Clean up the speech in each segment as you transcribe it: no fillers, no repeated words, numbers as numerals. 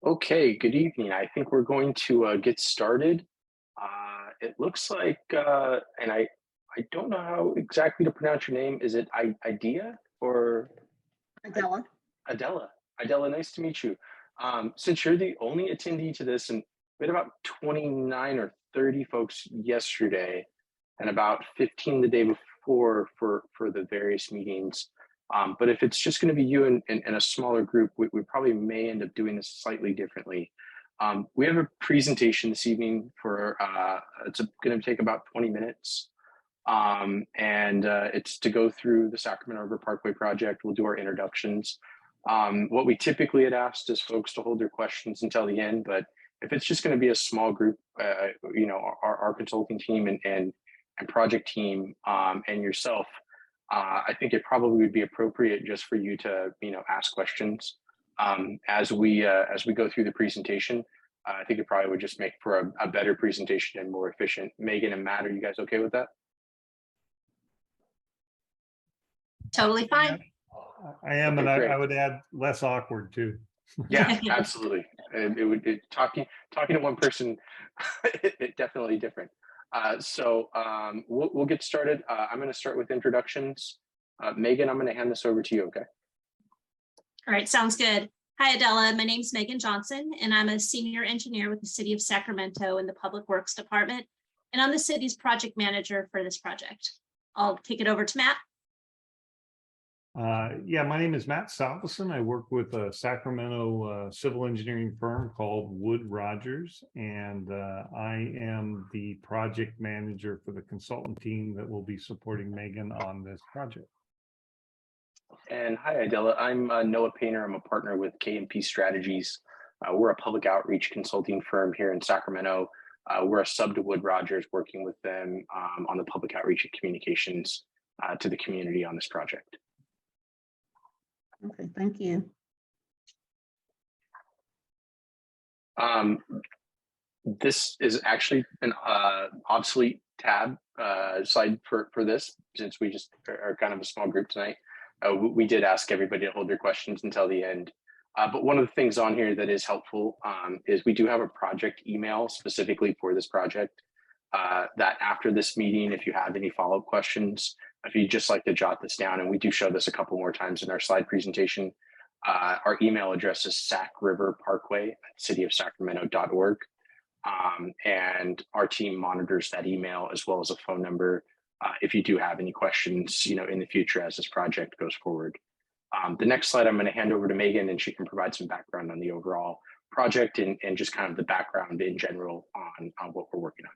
Okay, good evening. I think we're going to get started. It looks like, and I don't know how exactly to pronounce your name. Is it Idea or I- Adela. Adela? Adela, nice to meet you. Since you're the only attendee to this, and we had about 29 or 30 folks yesterday, and about 15 the day before for the various meetings. But if it's just going to be you and a smaller group, we probably may end up doing this slightly differently. We have a presentation this evening for it's going to take about 20 minutes. And it's to go through the Sacramento River Parkway project. We'll do our introductions. What we typically had asked is folks to hold their questions until the end, but if it's just going to be a small group, our consulting team and project team and yourself, I think it probably would be appropriate just for you to ask questions as we go through the presentation. I think it probably would just make for a better presentation and more efficient. Megan and Matt, are you guys okay with that? Totally fine. I am, Okay, and great. I would add less awkward too. Yeah, absolutely. And talking to one person, it definitely different. So we'll get started. I'm going to start with introductions. Megan, I'm going to hand this over to you. Okay. All right, sounds good. Hi, Adela. My name's Megan Johnson, and I'm a senior engineer with the City of Sacramento in the Public Works Department, and I'm the city's project manager for this project. I'll kick it over to Matt. Yeah, my name is Matt Salveson. I work with a Sacramento civil engineering firm called Wood Rogers, and I am the project manager for the consultant team that will be supporting Megan on this project. And hi, Adela. I'm Noah Painter. I'm a partner with KMP Strategies. We're a public outreach consulting firm here in Sacramento. We're a sub to Wood Rogers, working with them on the public outreach and communications to the community on this project. Okay, thank you. This is actually an obsolete tab slide for this, since we just are kind of a small group tonight. We did ask everybody to hold their questions until the end. But one of the things on here that is helpful is we do have a project email specifically for this project that after this meeting, if you have any follow-up questions, if you'd just like to jot this down, and we do show this a couple more times in our slide presentation, our email address is SacRiverParkway at cityofsacramento.org. And our team monitors that email as well as a phone number if you do have any questions, in the future as this project goes forward. The next slide I'm going to hand over to Megan, and she can provide some background on the overall project and just kind of the background in general on what we're working on.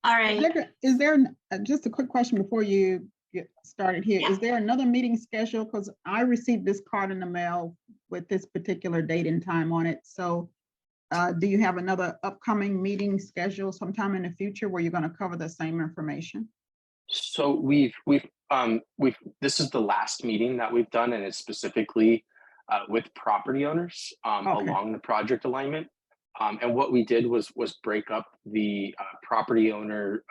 All right. Is there just a quick question before you get started here? Yeah. Is there another meeting schedule? Because I received this card in the mail with this particular date and time on it. So do you have another upcoming meeting schedule sometime in the future where you're going to cover the same information? So this is the last meeting that we've done, and it's specifically with property owners along the project alignment. And what we did was break up the property owner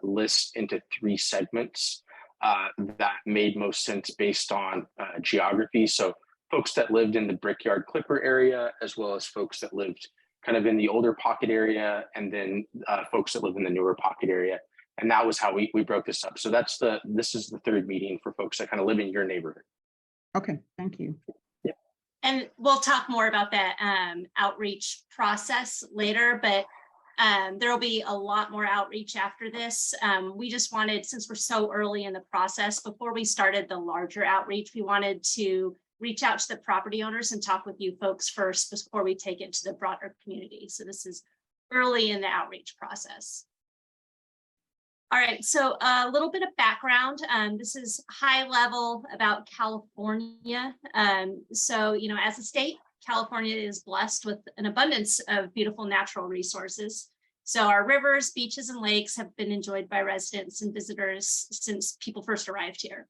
list into 3 segments that made most sense based on geography. So folks that lived in the Brickyard Clipper area, as well as folks that lived kind of in the older pocket area, and then folks that live in the newer pocket area. And that was how we broke this up. So this is the 3rd meeting for folks that kind of live in your neighborhood. Okay, thank you. And we'll talk more about that outreach process later, but there will be a lot more outreach after this. We just wanted, since we're so early in the process, before we started the larger outreach, we wanted to reach out to the property owners and talk with you folks first before we take it to the broader community. So this is early in the outreach process. All right, so a little bit of background. This is high level about California. So, as a state, California is blessed with an abundance of beautiful natural resources. So our rivers, beaches, and lakes have been enjoyed by residents and visitors since people first arrived here.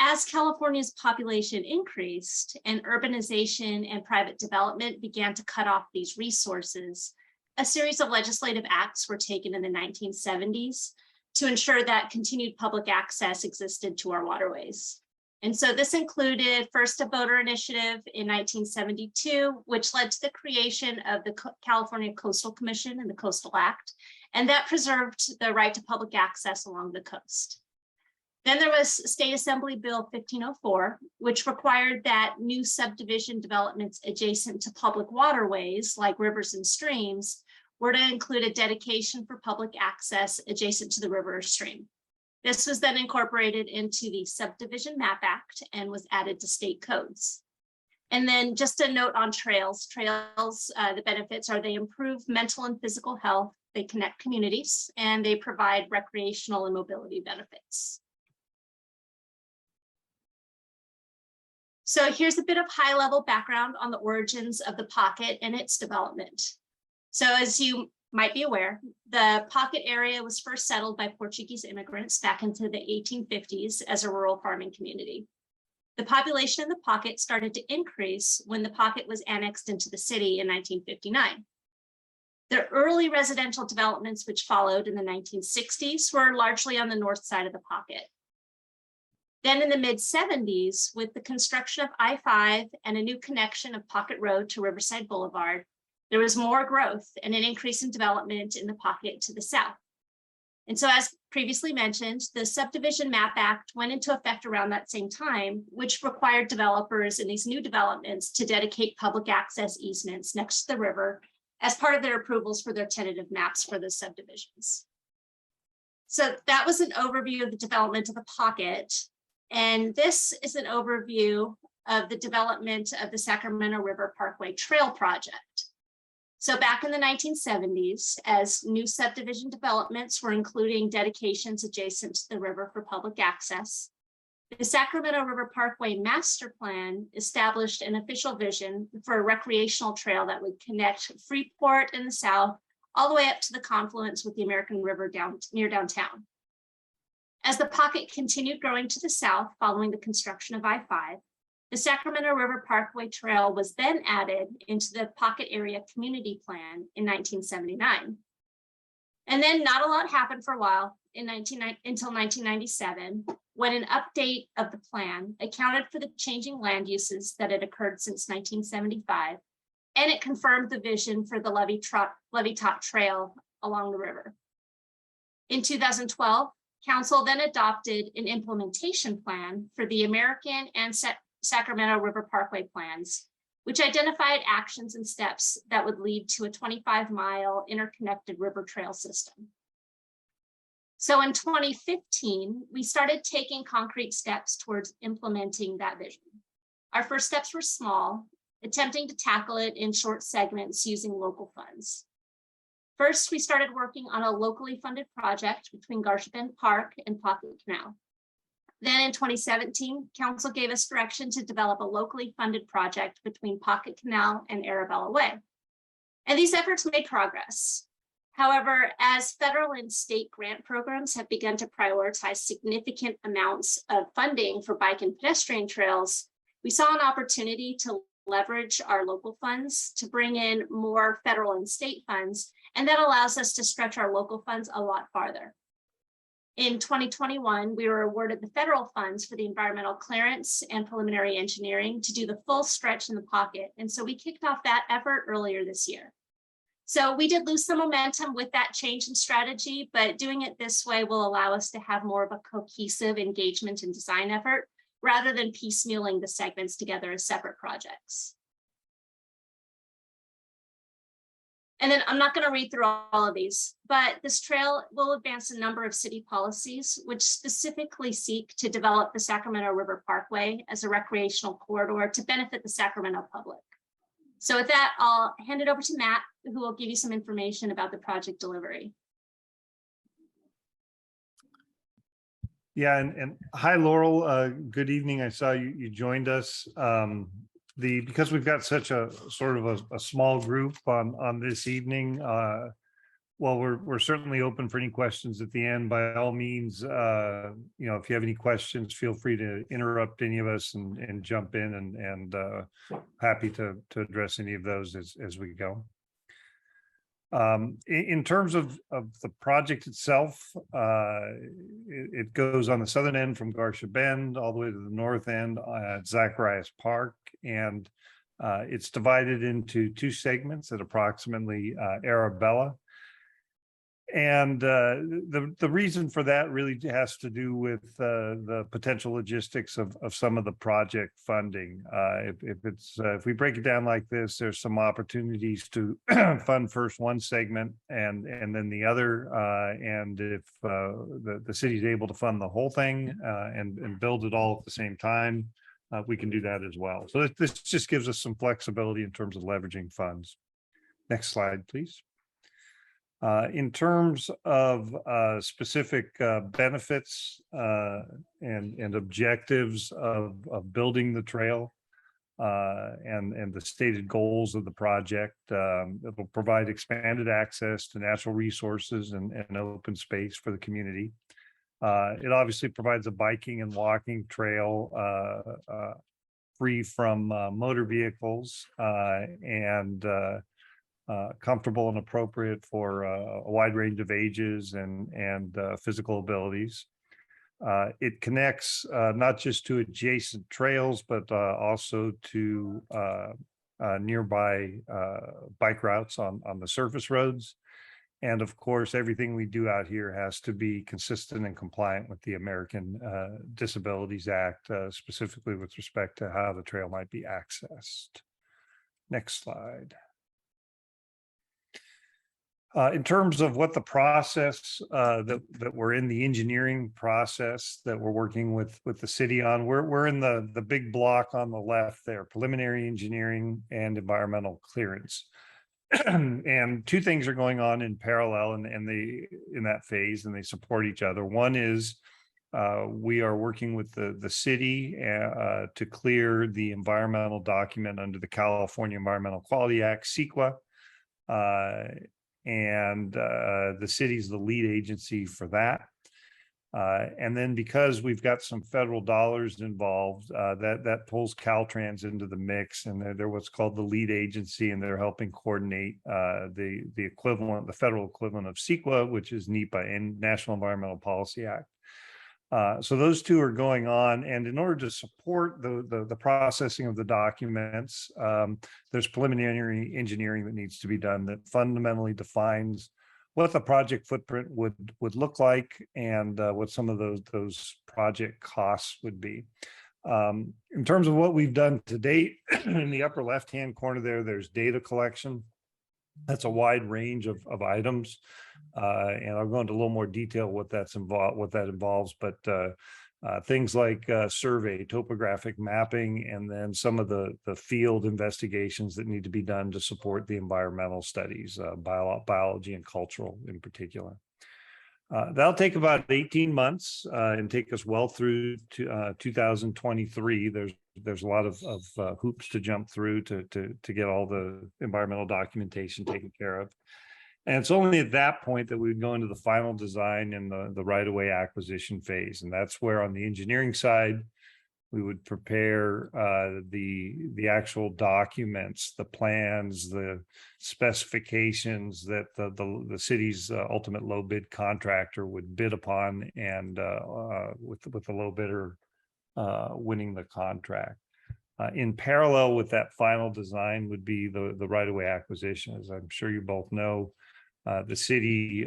As California's population increased and urbanization and private development began to cut off these resources, a series of legislative acts were taken in the 1970s to ensure that continued public access existed to our waterways. And so this included first a voter initiative in 1972, which led to the creation of the California Coastal Commission and the Coastal Act, and that preserved the right to public access along the coast. Then there was State Assembly Bill 1504, which required that new subdivision developments adjacent to public waterways like rivers and streams were to include a dedication for public access adjacent to the river or stream. This was then incorporated into the Subdivision Map Act and was added to state codes. And then just a note on trails. Trails, the benefits are they improve mental and physical health, they connect communities, and they provide recreational and mobility benefits. So here's a bit of high-level background on the origins of the pocket and its development. So as you might be aware, the pocket area was first settled by Portuguese immigrants back into the 1850s as a rural farming community. The population in the pocket started to increase when the pocket was annexed into the city in 1959. The early residential developments which followed in the 1960s were largely on the north side of the pocket. Then in the mid-70s, with the construction of I-5 and a new connection of Pocket Road to Riverside Boulevard, there was more growth and an increase in development in the pocket to the south. And so as previously mentioned, the Subdivision Map Act went into effect around that same time, which required developers in these new developments to dedicate public access easements next to the river as part of their approvals for their tentative maps for the subdivisions. So that was an overview of the development of the pocket. And this is an overview of the development of the Sacramento River Parkway Trail Project. So back in the 1970s, as new subdivision developments were including dedications adjacent to the river for public access, the Sacramento River Parkway Master Plan established an official vision for a recreational trail that would connect Freeport in the south all the way up to the confluence with the American River near downtown. As the pocket continued growing to the south following the construction of I-5, the Sacramento River Parkway Trail was then added into the Pocket Area Community Plan in 1979. And then not a lot happened for a while until 1997, when an update of the plan accounted for the changing land uses that had occurred since 1975, and it confirmed the vision for the levee top trail along the river. In 2012, Council then adopted an implementation plan for the American and Sacramento River Parkway plans, which identified actions and steps that would lead to a 25-mile interconnected river trail system. So in 2015, we started taking concrete steps towards implementing that vision. Our first steps were small, attempting to tackle it in short segments using local funds. First, we started working on a locally funded project between Garcia Park and Pocket Canal. Then in 2017, Council gave us direction to develop a locally funded project between Pocket Canal and Arabella Way. And these efforts made progress. However, as federal and state grant programs have begun to prioritize significant amounts of funding for bike and pedestrian trails, we saw an opportunity to leverage our local funds to bring in more federal and state funds, and that allows us to stretch our local funds a lot farther. In 2021, we were awarded the federal funds for the environmental clearance and preliminary engineering to do the full stretch in the pocket, and so we kicked off that effort earlier this year. So we did lose some momentum with that change in strategy, but doing it this way will allow us to have more of a cohesive engagement and design effort, rather than piecemealing the segments together as separate projects. And then I'm not going to read through all of these, but this trail will advance a number of city policies which specifically seek to develop the Sacramento River Parkway as a recreational corridor to benefit the Sacramento public. So with that, I'll hand it over to Matt, who will give you some information about the project delivery. Yeah, and hi, Laurel. Good evening. I saw you joined us. Because we've got such a sort of a small group on this evening, well, we're certainly open for any questions at the end. By all means, if you have any questions, feel free to interrupt any of us and jump in, and happy to address any of those as we go. In terms of the project itself, it goes on the southern end from Garcia Bend all the way to the north end at Zacharias Park, and it's divided into two segments at approximately Arabella. And the reason for that really has to do with the potential logistics of some of the project funding. If we break it down like this, there's some opportunities to fund first one segment and then the other. And if the city's able to fund the whole thing and build it all at the same time, we can do that as well. So this just gives us some flexibility in terms of leveraging funds. Next slide, please. In terms of specific benefits and objectives of building the trail and the stated goals of the project, it will provide expanded access to natural resources and open space for the community. It obviously provides a biking and walking trail free from motor vehicles and comfortable and appropriate for a wide range of ages and physical abilities. It connects not just to adjacent trails, but also to nearby bike routes on the surface roads. And of course, everything we do out here has to be consistent and compliant with the American Disabilities Act, specifically with respect to how the trail might be accessed. Next slide. In terms of what the process that we're in the engineering process that we're working with the city on, we're in the big block on the left there, preliminary engineering and environmental clearance. And two things are going on in parallel in that phase, and they support each other. One is we are working with the city to clear the environmental document under the California Environmental Quality Act, CEQA. And the city's the lead agency for that. And then because we've got some federal dollars involved, that pulls Caltrans into the mix, and they're what's called the lead agency, and they're helping coordinate the equivalent, the federal equivalent of CEQA, which is NEPA, and National Environmental Policy Act. So those two are going on, and in order to support the processing of the documents, there's preliminary engineering that needs to be done that fundamentally defines what the project footprint would look like and what some of those project costs would be. In terms of what we've done to date, in the upper left-hand corner there's data collection. That's a wide range of items. And I'll go into a little more detail what that involves, but things like survey, topographic mapping, and then some of the field investigations that need to be done to support the environmental studies, biology and cultural in particular. That'll take about 18 months and take us well through to 2023. There's a lot of hoops to jump through to get all the environmental documentation taken care of. And it's only at that point that we would go into the final design and the right-of-way acquisition phase. And that's where on the engineering side, we would prepare the actual documents, the plans, the specifications that the city's ultimate low bid contractor would bid upon, and with the low bidder winning the contract. In parallel with that final design would be the right-of-way acquisition. As I'm sure you both know, the city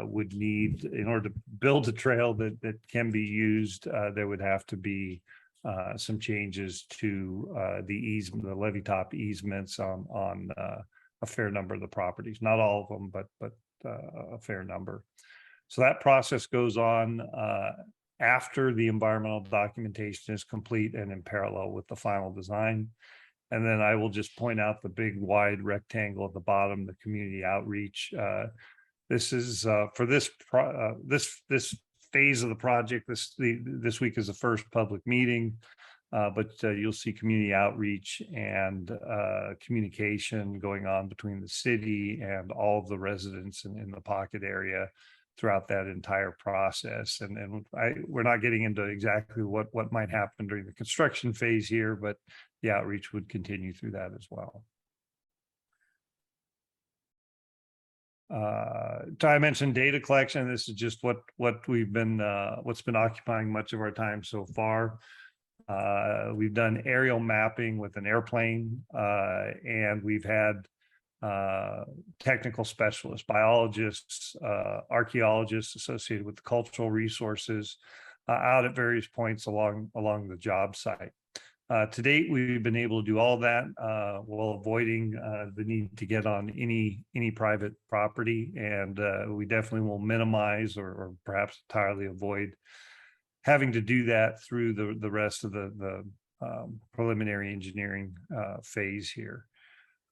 would need, in order to build a trail that can be used, there would have to be some changes to the levee top easements on a fair number of the properties. Not all of them, but a fair number. So that process goes on after the environmental documentation is complete and in parallel with the final design. And then I will just point out the big wide rectangle at the bottom, the community outreach. This is for this phase of the project. This week is the first public meeting, but you'll see community outreach and communication going on between the city and all of the residents in the pocket area throughout that entire process. And we're not getting into exactly what might happen during the construction phase here, but the outreach would continue through that as well. I mentioned data collection. This is just what we've been what's been occupying much of our time so far. We've done aerial mapping with an airplane, and we've had technical specialists, biologists, archaeologists associated with the cultural resources out at various points along the job site. To date, we've been able to do all that while avoiding the need to get on any private property, and we definitely will minimize or perhaps entirely avoid having to do that through the rest of the preliminary engineering phase here.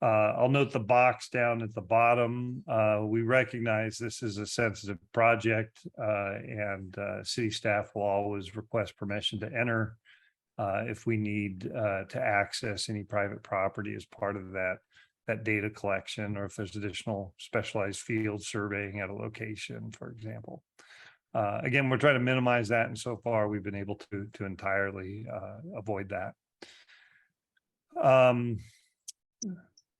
I'll note the box down at the bottom. We recognize this is a sensitive project, and city staff will always request permission to enter if we need to access any private property as part of that data collection, or if there's additional specialized field surveying at a location, for example. Again, we're trying to minimize that, and so far we've been able to entirely avoid that.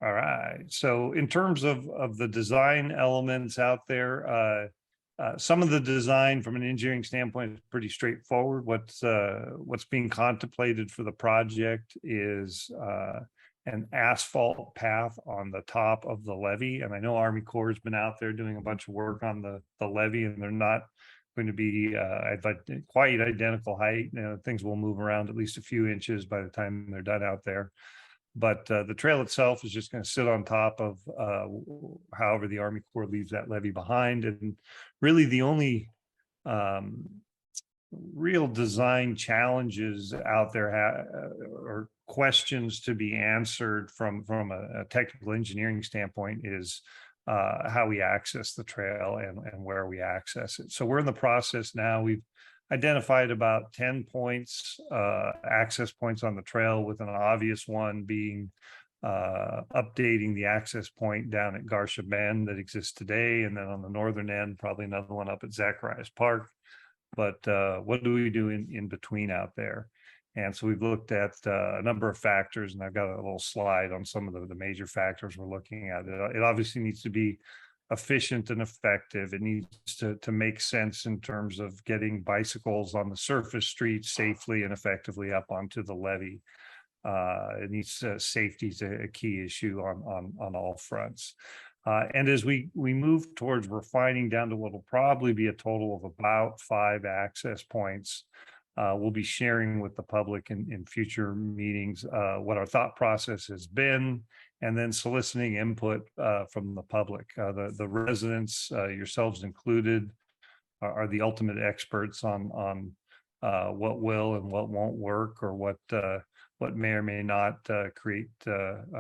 All right. So in terms of the design elements out there, some of the design from an engineering standpoint is pretty straightforward. What's being contemplated for the project is an asphalt path on the top of the levee. And I know Army Corps has been out there doing a bunch of work on the levee, and they're not going to be quite identical height. You know, things will move around at least a few inches by the time they're done out there. But the trail itself is just going to sit on top of however the Army Corps leaves that levee behind. And really the only real design challenges out there or questions to be answered from a technical engineering standpoint is how we access the trail and where we access it. So we're in the process now. We've identified about 10 points, access points on the trail, with an obvious one being updating the access point down at Garcia Bend that exists today. And then on the northern end, probably another one up at Zacharias Park. But what do we do in between out there? And so we've looked at a number of factors, and I've got a little slide on some of the major factors we're looking at. It obviously needs to be efficient and effective. It needs to make sense in terms of getting bicycles on the surface streets safely and effectively up onto the levee. It needs safety is a key issue on all fronts. And as we move towards refining down to what will probably be a total of about 5 access points, we'll be sharing with the public in future meetings what our thought process has been, and then soliciting input from the public. The residents, yourselves included, are the ultimate experts on what will and what won't work, or what may or may not create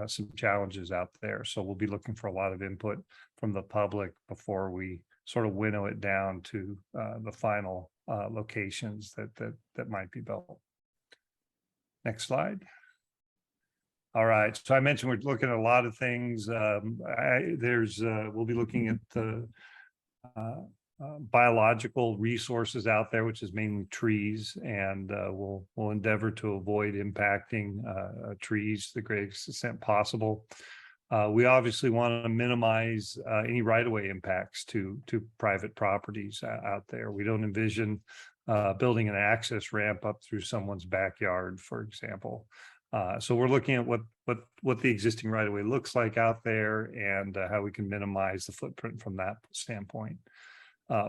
some challenges out there. So we'll be looking for a lot of input from the public before we sort of winnow it down to the final locations that might be built. Next slide. All right, so I mentioned we're looking at a lot of things. We'll be looking at the biological resources out there, which is mainly trees, and we'll endeavor to avoid impacting trees to the greatest extent possible. We obviously want to minimize any right-of-way impacts to private properties out there. We don't envision building an access ramp up through someone's backyard, for example. So we're looking at what the existing right-of-way looks like out there, and how we can minimize the footprint from that standpoint.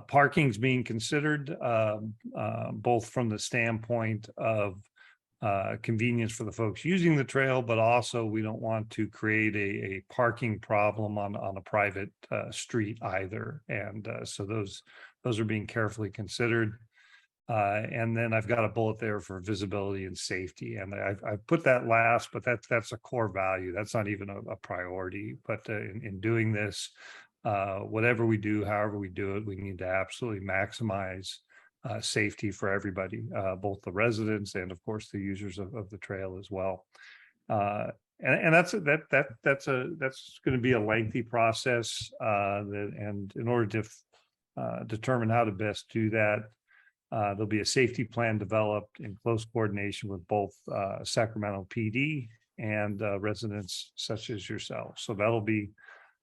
Parking's being considered both from the standpoint of convenience for the folks using the trail, but also we don't want to create a parking problem on a private street either. And so those are being carefully considered. And then I've got a bullet there for visibility and safety, and I've put that last, but that's a core value. That's not even a priority. But in doing this, whatever we do, however we do it, we need to absolutely maximize safety for everybody, both the residents and, of course, the users of the trail as well. And that's going to be a lengthy process. And in order to determine how to best do that, there'll be a safety plan developed in close coordination with both Sacramento PD and residents such as yourself. So that'll be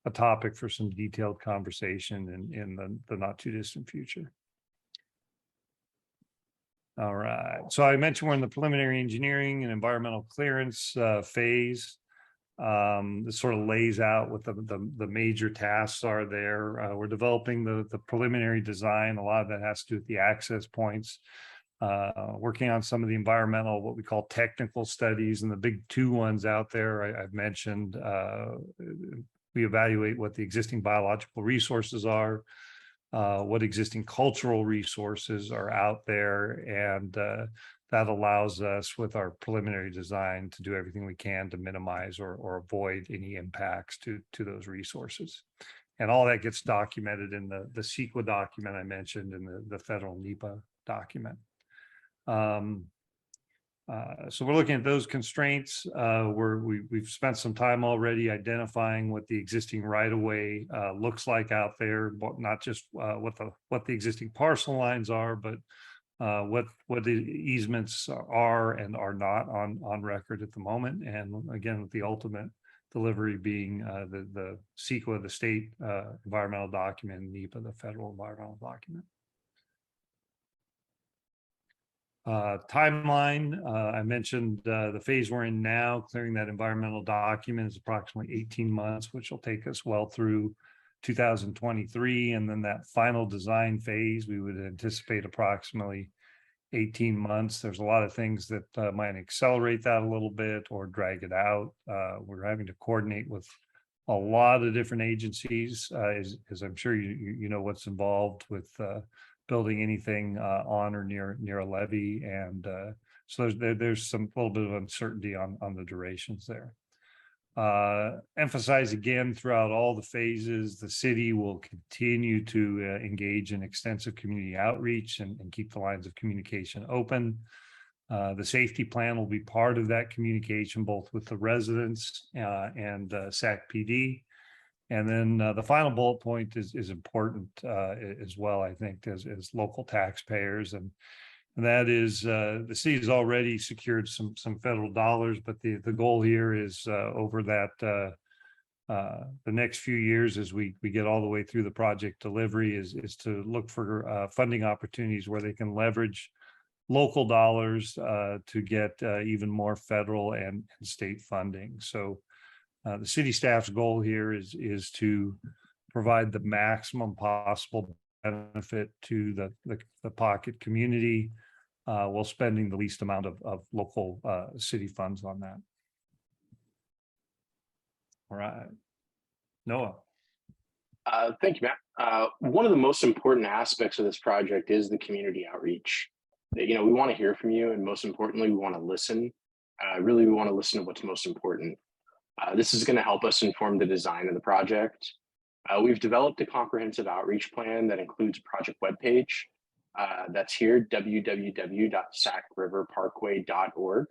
a topic for some detailed conversation in the not too distant future. All right. So I mentioned we're in the preliminary engineering and environmental clearance phase. This sort of lays out what the major tasks are there. We're developing the preliminary design. A lot of that has to do with the access points. Working on some of the environmental, what we call technical studies, and the big two ones out there I've mentioned. We evaluate what the existing biological resources are, what existing cultural resources are out there, and that allows us with our preliminary design to do everything we can to minimize or avoid any impacts to those resources. And all that gets documented in the CEQA document I mentioned in the federal NEPA document. So we're looking at those constraints. We've spent some time already identifying what the existing right-of-way looks like out there, but not just what the existing parcel lines are, but what the easements are and are not on record at the moment. And again, with the ultimate delivery being the CEQA, the state environmental document, and NEPA, the federal environmental document. Timeline, I mentioned the phase we're in now, clearing that environmental document is approximately 18 months, which will take us well through 2023. And then that final design phase, we would anticipate approximately 18 months. There's a lot of things that might accelerate that a little bit or drag it out. We're having to coordinate with a lot of different agencies, as I'm sure you know what's involved with building anything on or near a levee, and so there's some little bit of uncertainty on the durations there. Emphasize again throughout all the phases, the city will continue to engage in extensive community outreach and keep the lines of communication open. The safety plan will be part of that communication, both with the residents and SAC PD. And then the final bullet point is important as well, I think, as local taxpayers. And that is the city has already secured some federal dollars, but the goal here is over that the next few years, as we get all the way through the project delivery, is to look for funding opportunities where they can leverage local dollars to get even more federal and state funding. So the city staff's goal here is to provide the maximum possible benefit to the pocket community while spending the least amount of local city funds on that. All right, Noah. Thank you, Matt. One of the most important aspects of this project is the community outreach. We want to hear from you, and most importantly, we want to listen. Really, we want to listen to what's most important. This is going to help us inform the design of the project. We've developed a comprehensive outreach plan that includes a project webpage. That's here, www.SacRiverParkway.org.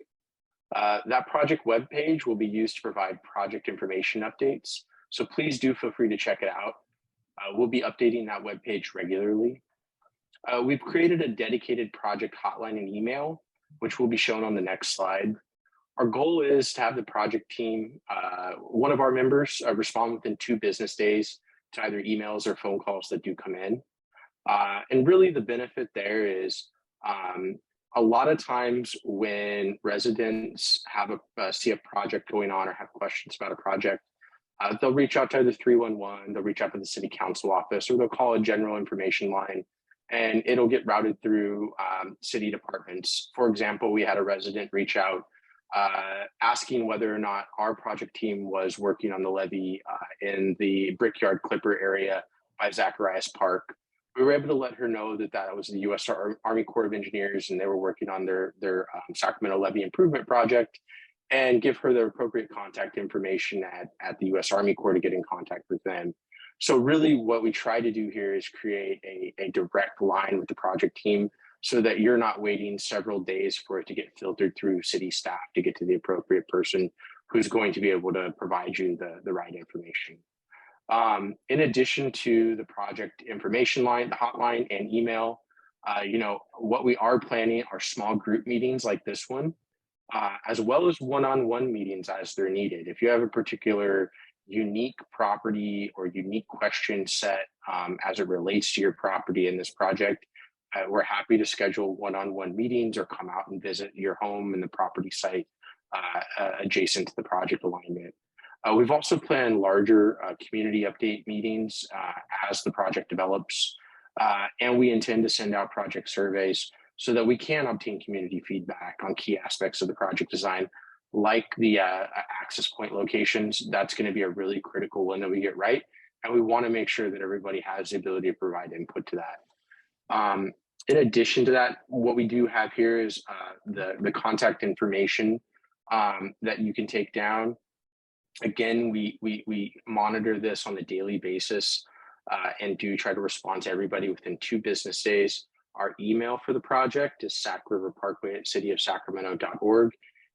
That project webpage will be used to provide project information updates. So please do feel free to check it out. We'll be updating that webpage regularly. We've created a dedicated project hotline and email, which will be shown on the next slide. Our goal is to have the project team, one of our members, respond within 2 business days to either emails or phone calls that do come in. And really the benefit there is a lot of times when residents have see a project going on or have questions about a project, they'll reach out to either 311, they'll reach out to the city council office, or they'll call a general information line, and it'll get routed through city departments. For example, we had a resident reach out asking whether or not our project team was working on the levee in the Brickyard Clipper area by Zacharias Park. We were able to let her know that was the U.S. Army Corps of Engineers, and they were working on their Sacramento Levee Improvement Project, and give her the appropriate contact information at the U.S. Army Corps to get in contact with them. So really what we try to do here is create a direct line with the project team, so that you're not waiting several days for it to get filtered through city staff to get to the appropriate person who's going to be able to provide you the right information. In addition to the project information line, the hotline and email, what we are planning are small group meetings like this one, as well as one-on-one meetings as they're needed. If you have a particular unique property or unique question set as it relates to your property in this project, we're happy to schedule one-on-one meetings or come out and visit your home and the property site adjacent to the project alignment. We've also planned larger community update meetings as the project develops, and we intend to send out project surveys so that we can obtain community feedback on key aspects of the project design, like the access point locations. That's going to be a really critical one that we get right, and we want to make sure that everybody has the ability to provide input to that. In addition to that, what we do have here is the contact information that you can take down. Again, we monitor this on a daily basis and do try to respond to everybody within 2 business days. Our email for the project is SacRiverParkway@cityofsacramento.org,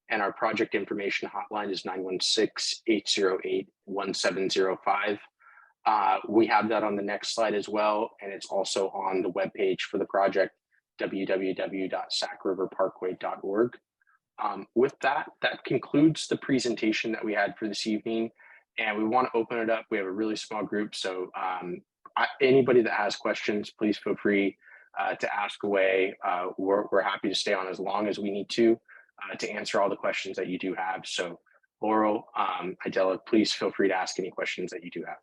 and our project information hotline is 916-808-1705. We have that on the next slide as well, and it's also on the webpage for the project, www.SacRiverParkway.org. With that concludes the presentation that we had for this evening, and we want to open it up. We have a really small group, so anybody that has questions, please feel free to ask away. We're happy to stay on as long as we need to answer all the questions that you do have. So Laurel, Idella, please feel free to ask any questions that you do have.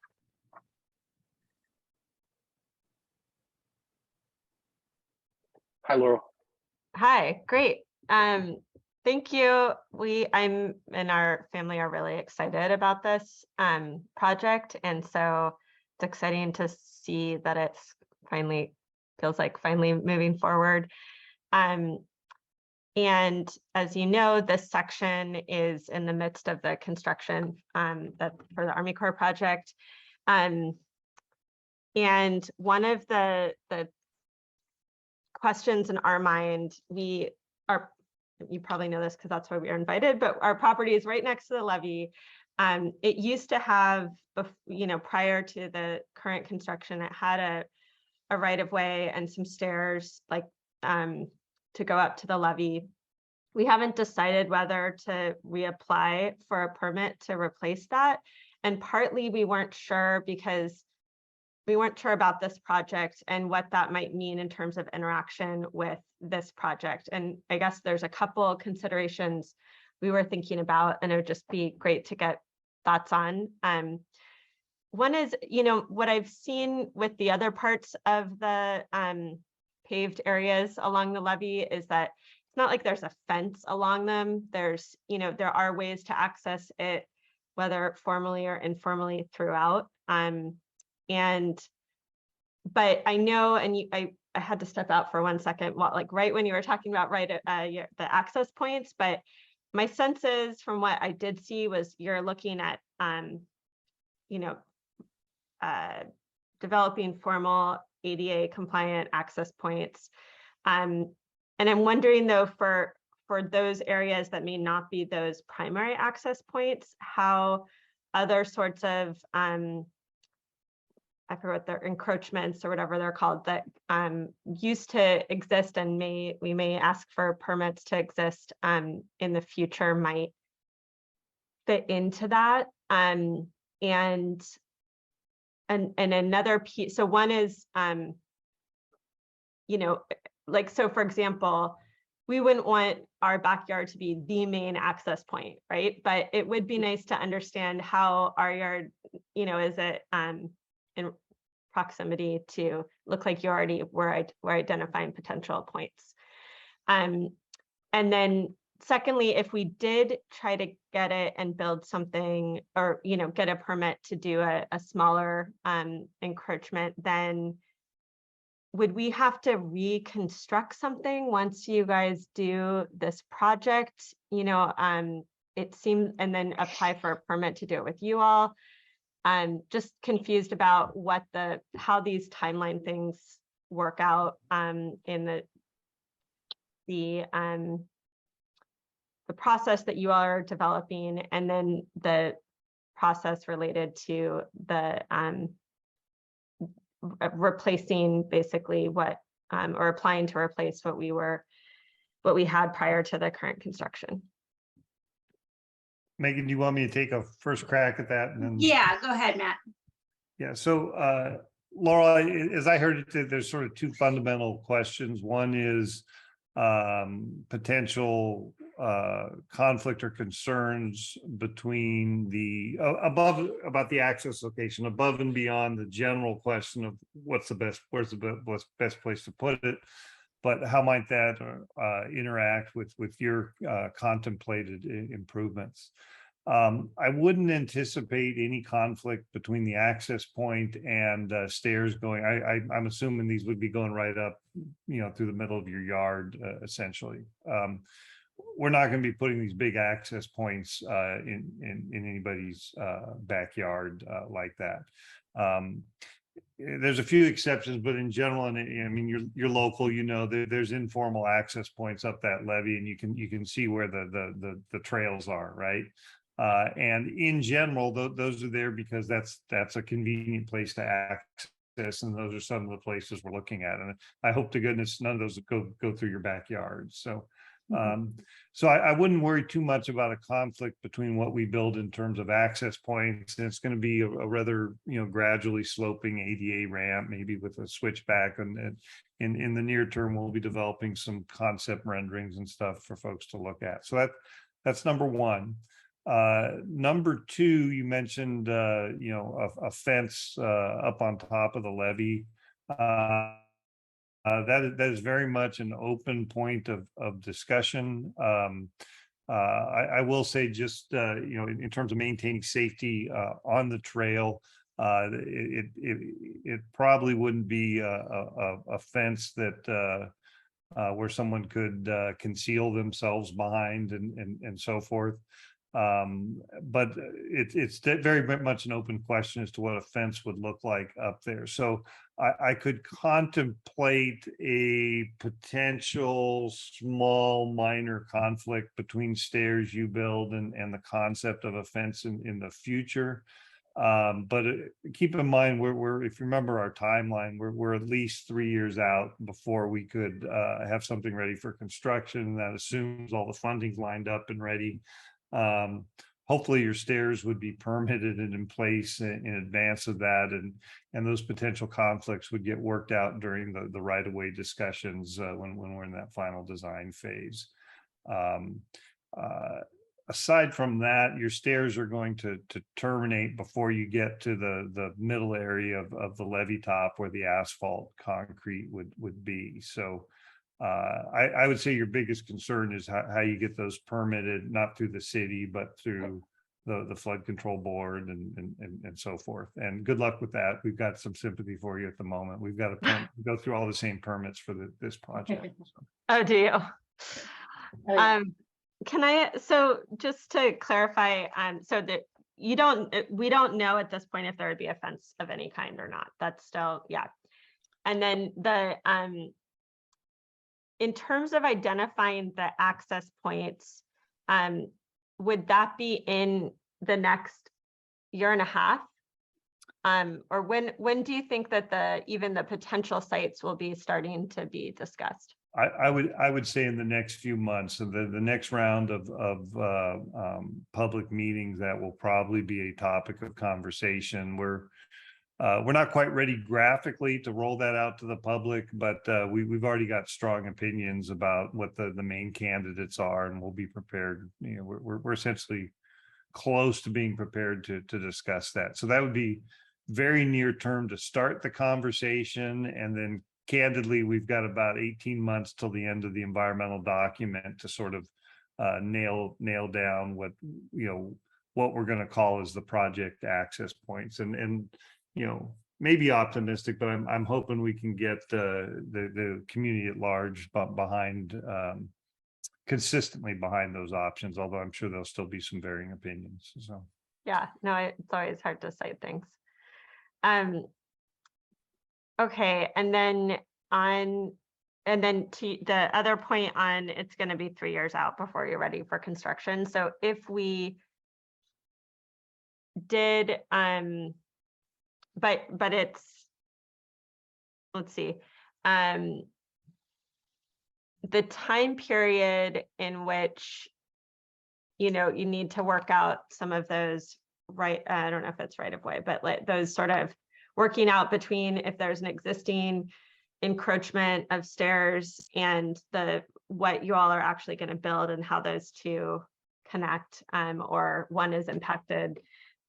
Hi, Laurel. Hi, great. Thank you. I'm and our family are really excited about this project. And so it's exciting to see that it's feels like finally moving forward. And as you know, this section is in the midst of the construction that for the Army Corps project. And one of the questions in our mind, you probably know this because that's why we are invited, but our property is right next to the levee. It used to have, prior to the current construction, it had a right of way and some stairs to go up to the levee. We haven't decided whether to reapply for a permit to replace that. And partly we weren't sure because we weren't sure about this project and what that might mean in terms of interaction with this project. And I guess there's a couple considerations we were thinking about, and it would just be great to get thoughts on. One is, what I've seen with the other parts of the paved areas along the levee is that it's not like there's a fence along them. There's, there are ways to access it, whether formally or informally throughout. But I know, and I had to step out for 1 second, right when you were talking about the access points, but my sense is from what I did see was you're looking at, developing formal ADA compliant access points. And I'm wondering though, for those areas that may not be those primary access points, how other sorts of, I forget what they're encroachments or whatever they're called that used to exist and we may ask for permits to exist in the future might fit into that. And another piece, so one is, so for example, we wouldn't want our backyard to be the main access point, right? But it would be nice to understand how our yard, is it in proximity to look like you already were identifying potential points. And then secondly, if we did try to get it and build something or, get a permit to do a smaller encroachment, then would we have to reconstruct something once you guys do this project? It seems, and then apply for a permit to do it with you all. I'm just confused about how these timeline things work out in the process that you are developing, and then the process related to the replacing basically or applying to replace what we had prior to the current construction. Megan, do you want me to take a first crack at that? And then, Yeah, go ahead, Matt. yeah. So, Laurel, as I heard it, there's sort of two fundamental questions. One is potential conflict or concerns between the about the access location above and beyond the general question of what's the best place to put it, but how might that interact with your contemplated improvements. I wouldn't anticipate any conflict between the access point and stairs going. I'm assuming these would be going right up, through the middle of your yard, essentially. We're not going to be putting these big access points in anybody's backyard like that. There's a few exceptions, but in general, and I mean, you're local, there's informal access points up that levee, and you can see where the trails are, right? And in general, those are there because that's a convenient place to access, and those are some of the places we're looking at. And I hope to goodness none of those go through your backyard. So, so I wouldn't worry too much about a conflict between what we build in terms of access points. And it's going to be a rather gradually sloping ADA ramp, maybe with a switchback. And in the near term, we'll be developing some concept renderings and stuff for folks to look at. So that's number one. Number two, you mentioned a fence up on top of the levee. That is very much an open point of discussion. I will say just in terms of maintaining safety on the trail, it probably wouldn't be a fence that where someone could conceal themselves behind and so forth. But it's very much an open question as to what a fence would look like up there. So I could contemplate a potential small minor conflict between stairs you build and the concept of a fence in the future. But keep in mind, we're if you remember our timeline, we're at least 3 years out before we could have something ready for construction. That assumes all the funding's lined up and ready. Hopefully your stairs would be permitted and in place in advance of that, and those potential conflicts would get worked out during the right-of-way discussions when we're in that final design phase. Aside from that, your stairs are going to terminate before you get to the middle area of the levee top where the asphalt concrete would be. So I would say your biggest concern is how you get those permitted, not through the city, but through the flood control board and so forth. And good luck with that. We've got some sympathy for you at the moment. We've got to go through all the same permits for this project. So. Oh, do you? So just to clarify, so that we don't know at this point if there would be a fence of any kind or not. That's still, yeah. And then in terms of identifying the access points, would that be in the next year and a half? Or when do you think that even the potential sites will be starting to be discussed? I would say in the next few months, and the next round of public meetings, that will probably be a topic of conversation. We're not quite ready graphically to roll that out to the public, but we've already got strong opinions about what the main candidates are, and we'll be prepared. We're essentially close to being prepared to discuss that. So that would be very near term to start the conversation, and then candidly, we've got about 18 months till the end of the environmental document to sort of nail down what we're going to call as the project access points, and maybe optimistic, but I'm hoping we can get the community at large behind consistently behind those options, although I'm sure there'll still be some varying opinions. So yeah, no, it's always hard to cite things. Okay, and then to the other point on, it's going to be 3 years out before you're ready for construction. So if we did, but it's, let's see, the time period in which you know, you need to work out some of those I don't know if it's right of way, but like those sort of working out between if there's an existing encroachment of stairs and what you all are actually going to build and how those two connect, or one is impacted,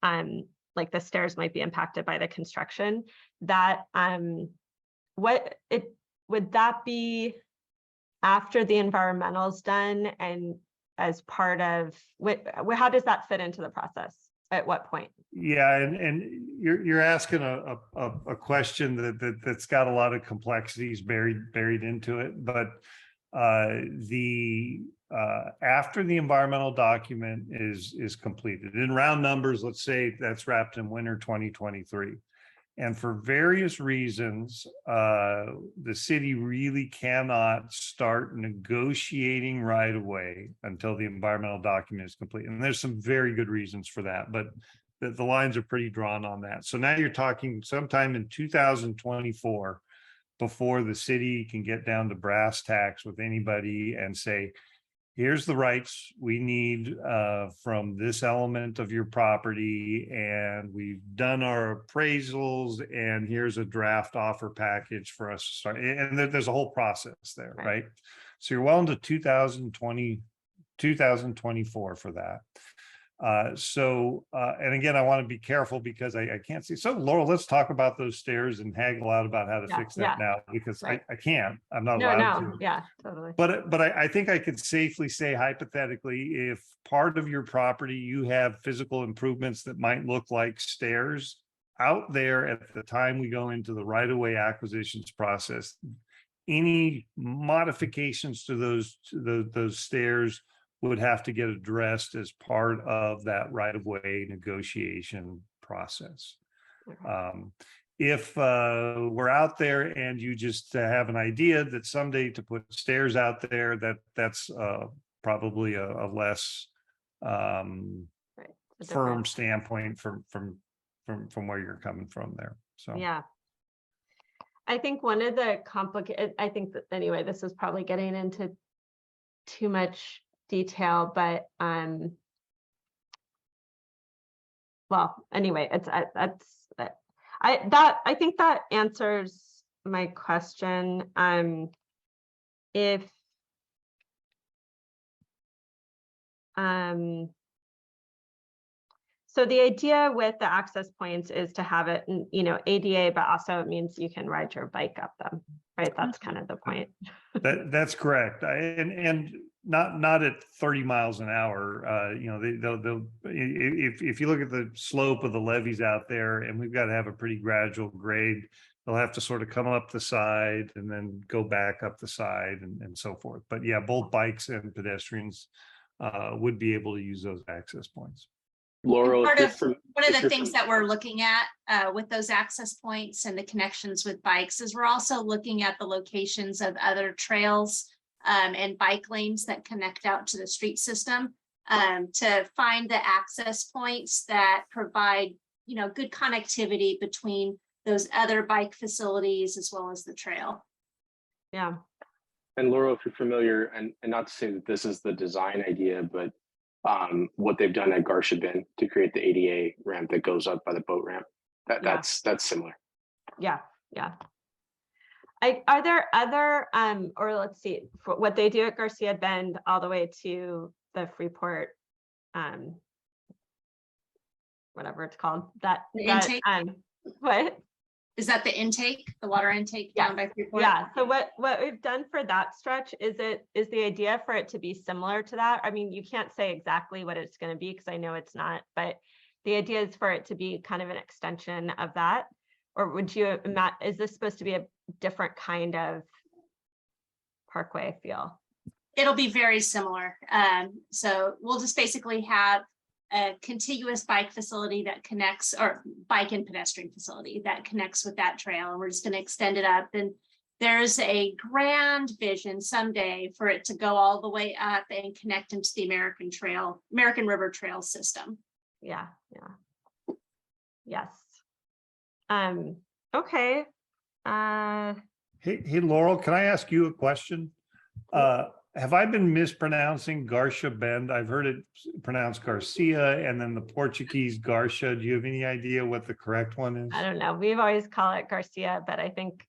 like the stairs might be impacted by the construction, that would that be after the environmental's done and as part of how does that fit into the process? At what point? Yeah, and you're asking a question that's got a lot of complexities buried into it, but after the environmental document is completed, in round numbers, let's say that's wrapped in winter 2023. And for various reasons, the city really cannot start negotiating right away until the environmental document is complete. And there's some very good reasons for that, but the lines are pretty drawn on that. So now you're talking sometime in 2024 before the city can get down to brass tacks with anybody and say, here's the rights we need from this element of your property, and we've done our appraisals, and here's a draft offer package for us to start. And there's a whole process there, right? So you're well into 2024 for that. And again, I want to be careful because I can't see. So Laurel, let's talk about those stairs and haggle out about how to fix that now, because I can't, I'm not allowed to. Yeah, totally. But I think I could safely say, hypothetically, if part of your property, you have physical improvements that might look like stairs out there at the time we go into the right-of-way acquisitions process, any modifications to those stairs would have to get addressed as part of that right-of-way negotiation process. If we're out there and you just have an idea that someday to put stairs out there, that's probably a less firm standpoint from where you're coming from there. So yeah, I think one of the I think that anyway, this is probably getting into too much detail, but well, anyway, I think that answers my question. So the idea with the access points is to have it, you know, ADA, but also it means you can ride your bike up them, right? That's kind of the point. That's correct. And not at 30 miles an hour. You know, they'll if you look at the slope of the levees out there, and we've got to have a pretty gradual grade, they'll have to sort of come up the side and then go back up the side and so forth. But yeah, both bikes and pedestrians would be able to use those access points. Laurel, one of the things that we're looking at with those access points and the connections with bikes is we're also looking at the locations of other trails and bike lanes that connect out to the street system to find the access points that provide, you know, good connectivity between those other bike facilities as well as the trail. Yeah. And Laurel, if you're familiar, and not to say that this is the design idea, but what they've done at Garcia Bend to create the ADA ramp that goes up by the boat ramp, that's similar. Yeah. Are there other or let's see, for what they do at Garcia Bend all the way to the Freeport, whatever it's called, intake? What is that, the intake, the water intake down by Freeport? Yeah. So what we've done for that stretch is the idea for it to be similar to that. I mean, you can't say exactly what it's going to be because I know it's not, but the idea is for it to be kind of an extension of that. Or would you, Matt, is this supposed to be a different kind of parkway feel? It'll be very similar. So we'll just basically have a contiguous bike facility that connects, or bike and pedestrian facility that connects with that trail. And we're just going to extend it up. And there's a grand vision someday for it to go all the way up and connect into the American River Trail system. Yeah. Yes. Okay. Hey, Laurel, can I ask you a question? have I been mispronouncing Garcia Bend? I've heard it pronounced Garcia and then the Portuguese Garcia. Do you have any idea what the correct one is? I don't know. We've always call it Garcia, but I think,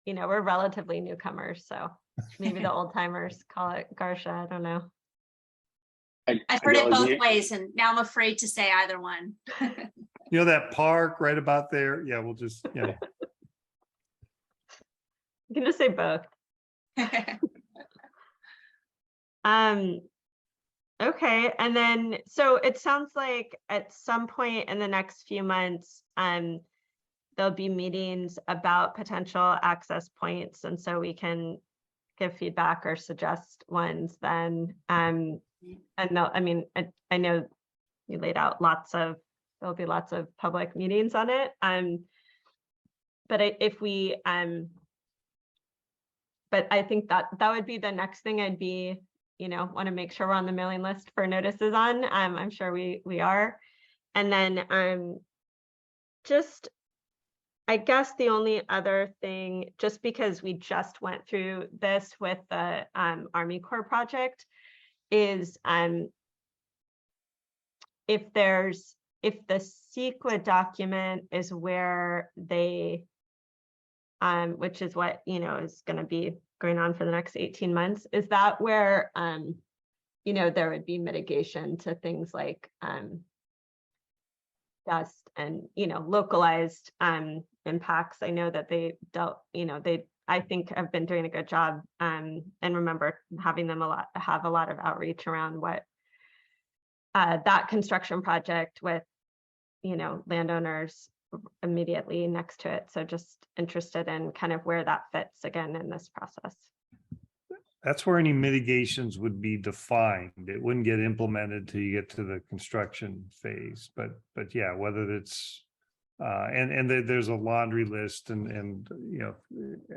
you know, we're relatively newcomers, so maybe the old timers call it Garcia. I don't know. I've heard it both ways, and now I'm afraid to say either one. You know that park right about there? Yeah, we'll just, yeah. You can just say both. Okay, and then so it sounds like at some point in the next few months, there'll be meetings about potential access points, and so we can give feedback or suggest ones then. And no, I mean, I know you laid out there'll be lots of public meetings on it. But but I think that would be the next thing I'd be, you know, want to make sure we're on the mailing list for notices on. I'm sure we are. And then just, I guess the only other thing, just because we just went through this with the Army Corps project, is if the CEQA document is where they, which is what, you know, is going to be going on for the next 18 months, is that where, you know, there would be mitigation to things like dust and, you know, localized impacts. I know that they dealt, you know, I think have been doing a good job, and remember having them have a lot of outreach around what that construction project with, you know, landowners immediately next to it. So just interested in kind of where that fits again in this process. That's where any mitigations would be defined. It wouldn't get implemented till you get to the construction phase. But yeah, whether it's and there's a laundry list, and you know,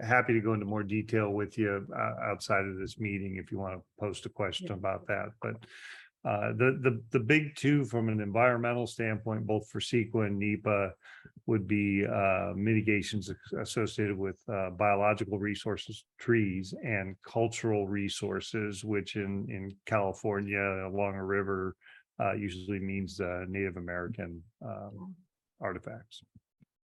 happy to go into more detail with you outside of this meeting if you want to post a question about that. But the big two from an environmental standpoint, both for CEQA and NEPA, would be mitigations associated with biological resources, trees, and cultural resources, which in California along a river usually means Native American artifacts.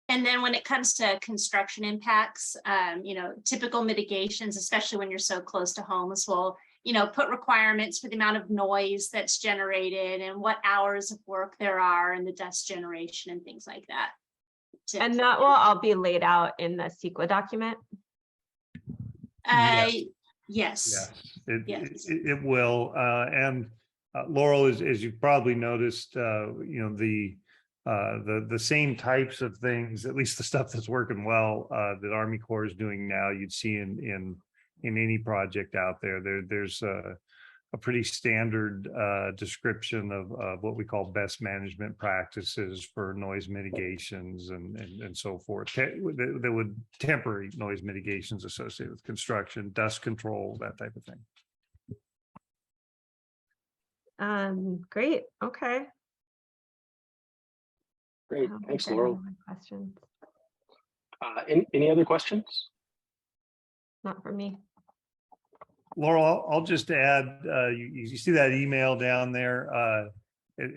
And then when it comes to construction impacts, you know, typical mitigations, especially when you're so close to homes, will, you know, put requirements for the amount of noise that's generated and what hours of work there are and the dust generation and things like that. And that will all be laid out in the CEQA document? Yes. It will. And Laurel, as you've probably noticed, you know, the same types of things, at least the stuff that's working well, that Army Corps is doing now, you'd see in any project out there. There's a pretty standard description of what we call best management practices for noise mitigations and so forth. There would temporary noise mitigations associated with construction, dust control, that type of thing. Great. Okay. Great. Thanks, Laurel. Questions? Any other questions? Not for me. Laurel, I'll just add, you see that email down there,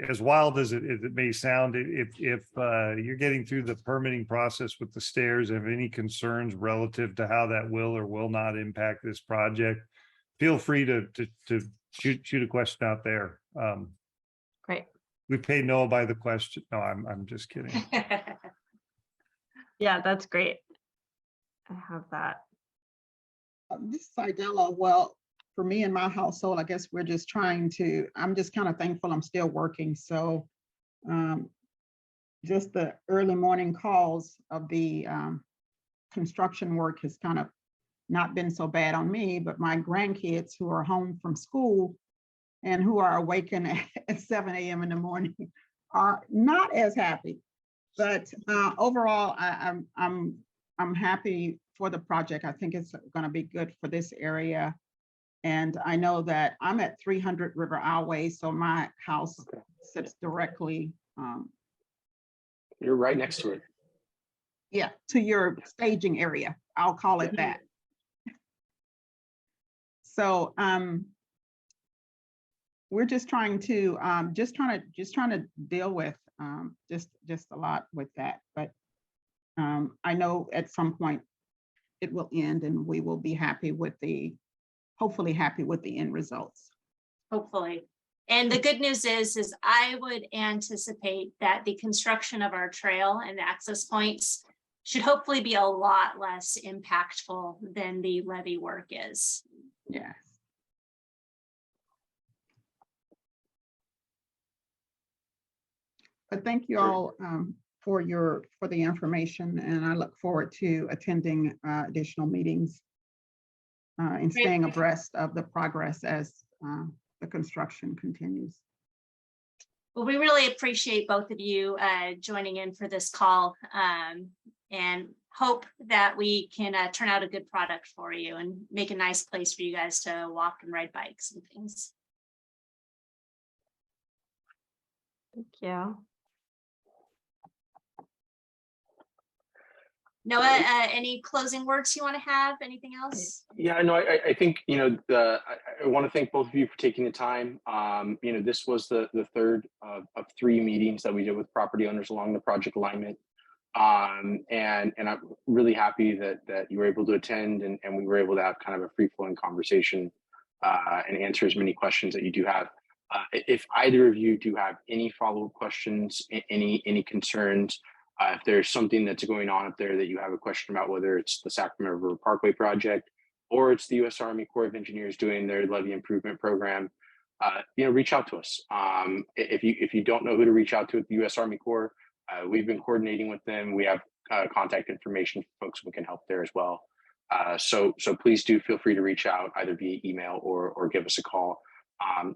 as wild as it may sound, if you're getting through the permitting process with the stairs, have any concerns relative to how that will or will not impact this project, feel free to shoot a question out there. Great. We pay no by the question. No, I'm just kidding. Yeah, that's great. I have that. This is Idella. Well, for me and my household, I guess we're just I'm just kind of thankful I'm still working. So just the early morning calls of the construction work has kind of not been so bad on me, but my grandkids who are home from school and who are awakened at 7 a.m. in the morning are not as happy. But overall, I'm happy for the project. I think it's going to be good for this area. And I know that I'm at 300 River Parkway, so my house sits directly. You're right next to it. Yeah, to your staging area. I'll call it that. So we're just trying to deal with just a lot with that. But I know at some point it will end and we will be happy with hopefully happy with the end results. Hopefully. And the good news is I would anticipate that the construction of our trail and the access points should hopefully be a lot less impactful than the levee work is. Yes. But thank you all for the information, and I look forward to attending additional meetings and staying abreast of the progress as the construction continues. Well, we really appreciate both of you joining in for this call, and hope that we can turn out a good product for you and make a nice place for you guys to walk and ride bikes and things. Thank you. Noah, any closing words you want to have? Anything else? Yeah, no, I think, I want to thank both of you for taking the time. This was the third of 3 meetings that we did with property owners along the project alignment. And I'm really happy that you were able to attend and we were able to have kind of a free-flowing conversation and answer as many questions that you do have. If either of you do have any follow-up questions, any concerns, if there's something that's going on up there that you have a question about, whether it's the Sacramento River Parkway Project or it's the U.S. Army Corps of Engineers doing their levee improvement program, reach out to us. If you don't know who to reach out to at the U.S. Army Corps, we've been coordinating with them. We have contact information for folks who can help there as well. So please do feel free to reach out either via email or give us a call.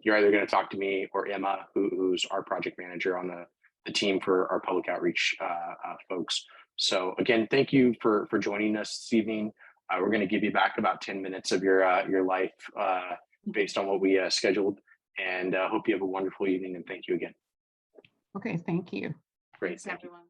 You're either going to talk to me or Emma, who's our project manager on the team for our public outreach folks. So again, thank you for joining us this evening. We're going to give you back about 10 minutes of your life based on what we scheduled, and hope you have a wonderful evening, and thank you again. Okay, thank you. Great. Thanks, everyone.